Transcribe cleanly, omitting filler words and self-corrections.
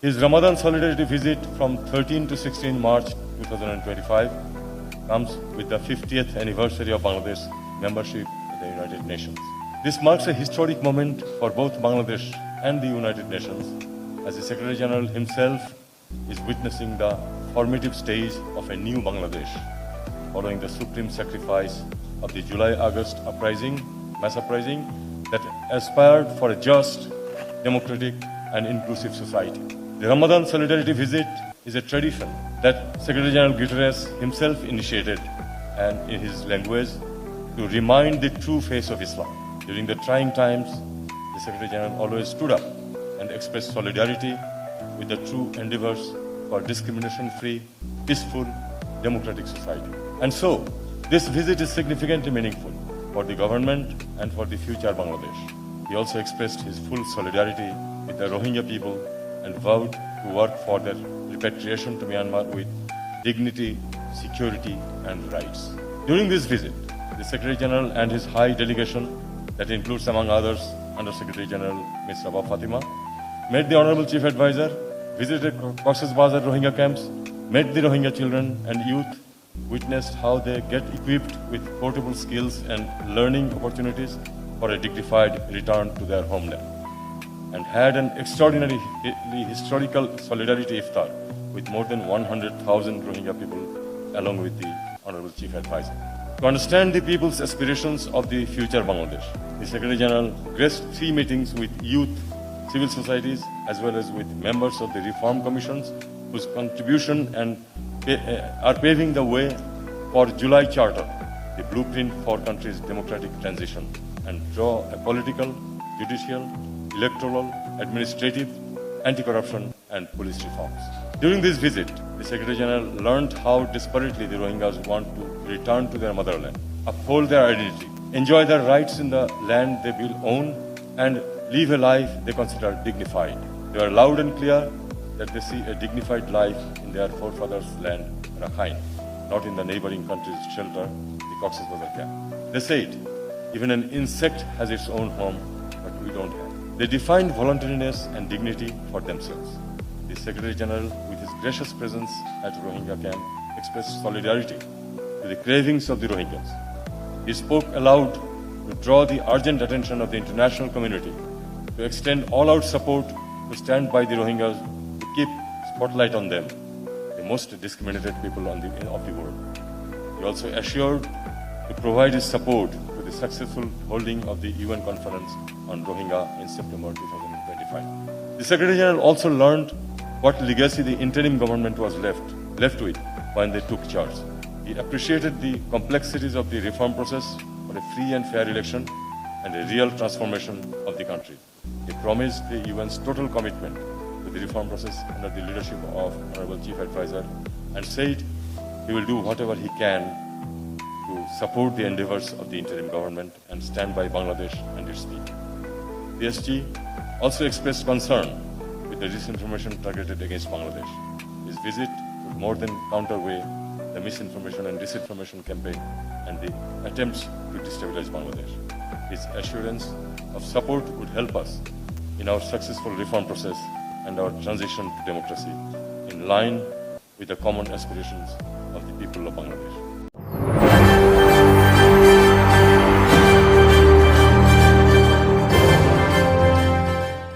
His Ramadan solidarity visit from 13 to 16 March 2025 comes with the 50th anniversary of Bangladesh's membership in the United Nations. This marks a historic moment for both Bangladesh and the United Nations, as the Secretary General himself is witnessing the formative stage of a new Bangladesh, following the supreme sacrifice of the July-August mass uprising that aspired for a just, democratic and inclusive society. The Ramadan solidarity visit is a tradition that Secretary General Guterres himself initiated, and in his language, to remind the true face of Islam. During the trying times, the Secretary General always stood up and expressed solidarity with the true endeavors for discrimination-free, peaceful, democratic society. And so, this visit is significantly meaningful for the government and for the future Bangladesh. He also expressed his full solidarity with the Rohingya people and vowed to work for their repatriation to Myanmar with dignity, security and rights. During this visit, the Secretary General and his high delegation, that includes among others Under Secretary General Ms. Rabah Fatima, met the Honorable Chief Advisor, visited Cox's Bazar Rohingya camps, met the Rohingya children and youth, witnessed how they get equipped with portable skills and learning opportunities for a dignified return to their homeland, and had an extraordinary historical solidarity iftar with more than 100,000 Rohingya people along with the Honorable Chief Advisor. To understand the people's aspirations of the future Bangladesh, the Secretary General graced 3 meetings with youth, civil societies, as well as with members of the reform commissions whose contribution are paving the way for July Charter, the blueprint for country's democratic transition, and draw a political, judicial, electoral, administrative, anti-corruption and police reforms. During this visit, the Secretary General learned how desperately the Rohingyas want to return to their motherland, uphold their identity, enjoy their rights in the land they will own, and live a life they consider dignified. They are loud and clear that they see a dignified life in their forefathers' land, Rakhine, not in the neighboring country's shelter, the Cox's Bazar camp. They said, even an insect has its own home, but we don't have. They defined voluntariness and dignity for themselves. The Secretary General, with his gracious presence at Rohingya camp, expressed solidarity to the cravings of the Rohingyas. He spoke aloud to draw the urgent attention of the international community, to extend all-out support to stand by the Rohingyas, to keep spotlight on them, the most discriminated people of the world. He also assured to provide his support to the successful holding of the UN conference on Rohingya in September 2025. The Secretary General also learned what legacy the interim government was left with when they took charge. He appreciated the complexities of the reform process for a free and fair election and a real transformation of the country. He promised the UN's total commitment to the reform process under the leadership of Honorable Chief Advisor, and said he will do whatever he can to support the endeavors of the interim government and stand by Bangladesh and its people. The SG also expressed concern with the disinformation targeted against Bangladesh. His visit would more than counterweigh the misinformation and disinformation campaign and the attempts to destabilize Bangladesh. His assurance of support would help us in our successful reform process and our transition to democracy, in line with the common aspirations of the people of Bangladesh.